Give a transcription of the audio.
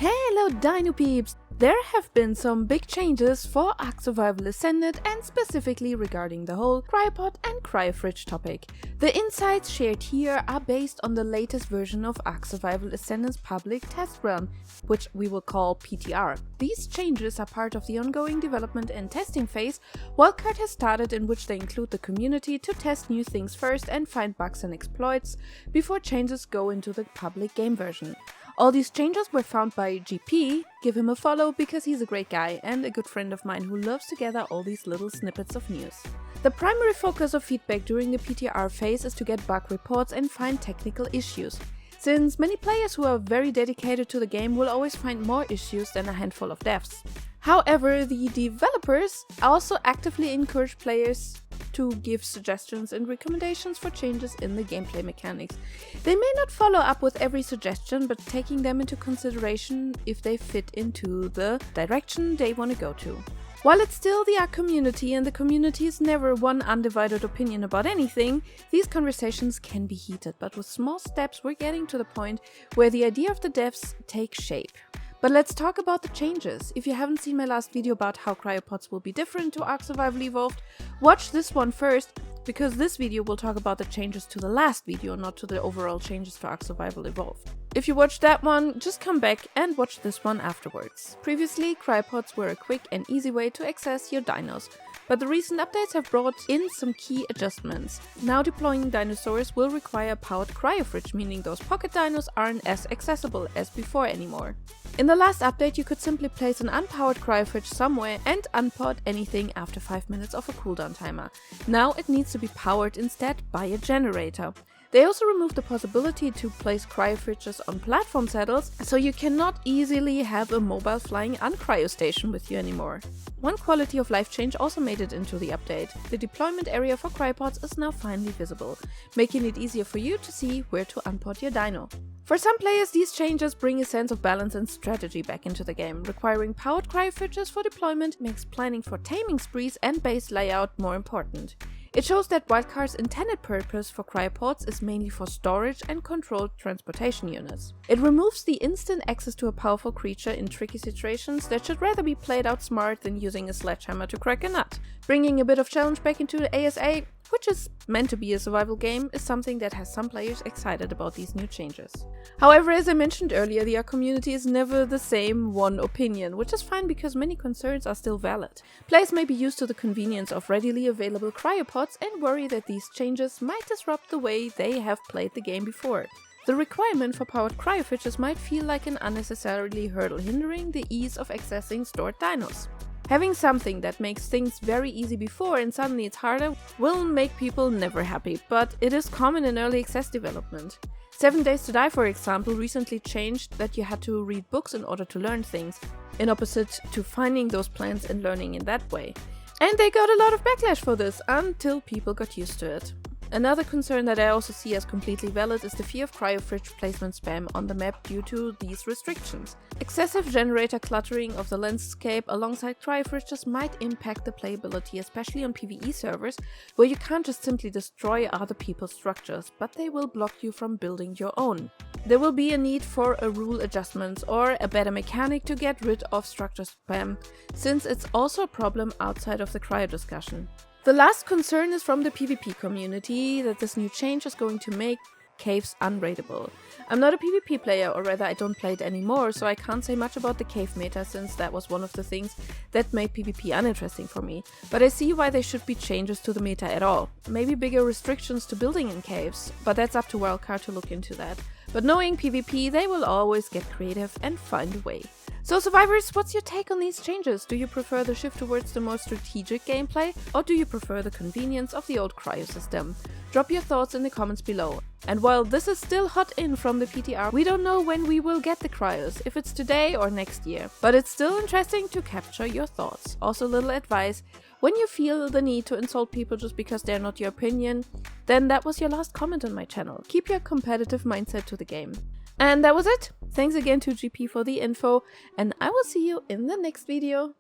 Hello Dino Peeps! There have been some big changes for Ark Survival Ascended and specifically regarding the whole Cryopod and Cryofridge topic. The insights shared here are based on the latest version of Ark Survival Ascended's public test run, which we will call PTR. These changes are part of the ongoing development and testing phase Wildcard has started, in which they include the community to test new things first and find bugs and exploits before changes go into the public game version. All these changes were found by GP, give him a follow because he's a great guy and a good friend of mine who loves to gather all these little snippets of news. The primary focus of feedback during the PTR phase is to get bug reports and find technical issues, since many players who are very dedicated to the game will always find more issues than a handful of devs. However, the developers also actively encourage players to give suggestions and recommendations for changes in the gameplay mechanics. They may not follow up with every suggestion, but taking them into consideration if they fit into the direction they want to go to. While it's still the Ark community and the community is never one undivided opinion about anything, these conversations can be heated, but with small steps we're getting to the point where the idea of the devs takes shape. But let's talk about the changes. If you haven't seen my last video about how Cryopods will be different to Ark Survival Evolved, watch this one first, because this video will talk about the changes to the last video, not to the overall changes to Ark Survival Evolved. If you watched that one, just come back and watch this one afterwards. Previously, Cryopods were a quick and easy way to access your dinos, but the recent updates have brought in some key adjustments. Now deploying dinosaurs will require a powered cryofridge, meaning those pocket dinos aren't as accessible as before anymore. In the last update, you could simply place an unpowered cryofridge somewhere and unpod anything after 5 minutes of a cooldown timer. Now it needs to be powered instead by a generator. They also removed the possibility to place cryofridges on platform saddles, so you cannot easily have a mobile flying uncryo station with you anymore. One quality of life change also made it into the update. The deployment area for cryopods is now finally visible, making it easier for you to see where to unpod your dino. For some players, these changes bring a sense of balance and strategy back into the game. Requiring powered cryofridges for deployment makes planning for taming sprees and base layout more important. It shows that Wildcard's intended purpose for cryopods is mainly for storage and controlled transportation units. It removes the instant access to a powerful creature in tricky situations that should rather be played out smart than using a sledgehammer to crack a nut. Bringing a bit of challenge back into the ASA, which is meant to be a survival game, is something that has some players excited about these new changes. However, as I mentioned earlier, the Ark community is never the same one opinion, which is fine because many concerns are still valid. Players may be used to the convenience of readily available cryopods and worry that these changes might disrupt the way they have played the game before. The requirement for powered cryofridges might feel like an unnecessarily hurdle hindering the ease of accessing stored dinos. Having something that makes things very easy before and suddenly it's harder will make people never happy, but it is common in early access development. 7 Days to Die, for example, recently changed that you had to read books in order to learn things, in opposite to finding those plans and learning in that way. And they got a lot of backlash for this until people got used to it. Another concern that I also see as completely valid is the fear of cryofridge placement spam on the map due to these restrictions. Excessive generator cluttering of the landscape alongside cryofridges might impact the playability, especially on PvE servers, where you can't just simply destroy other people's structures, but they will block you from building your own. There will be a need for a rule adjustment or a better mechanic to get rid of structure spam, since it's also a problem outside of the cryo discussion. The last concern is from the PvP community that this new change is going to make caves unraidable. I'm not a PvP player, or rather I don't play it anymore, so I can't say much about the cave meta since that was one of the things that made PvP uninteresting for me. But I see why there should be changes to the meta at all. Maybe bigger restrictions to building in caves, but that's up to Wildcard to look into that. But knowing PvP, they will always get creative and find a way. So survivors, what's your take on these changes? Do you prefer the shift towards the more strategic gameplay, or do you prefer the convenience of the old cryo system? Drop your thoughts in the comments below. And while this is still hot in from the PTR, we don't know when we will get the cryos, if it's today or next year. But it's still interesting to capture your thoughts. Also, little advice: when you feel the need to insult people just because they're not your opinion, then that was your last comment on my channel. Keep your competitive mindset to the game. And that was it. Thanks again to GP for the info, and I will see you in the next video.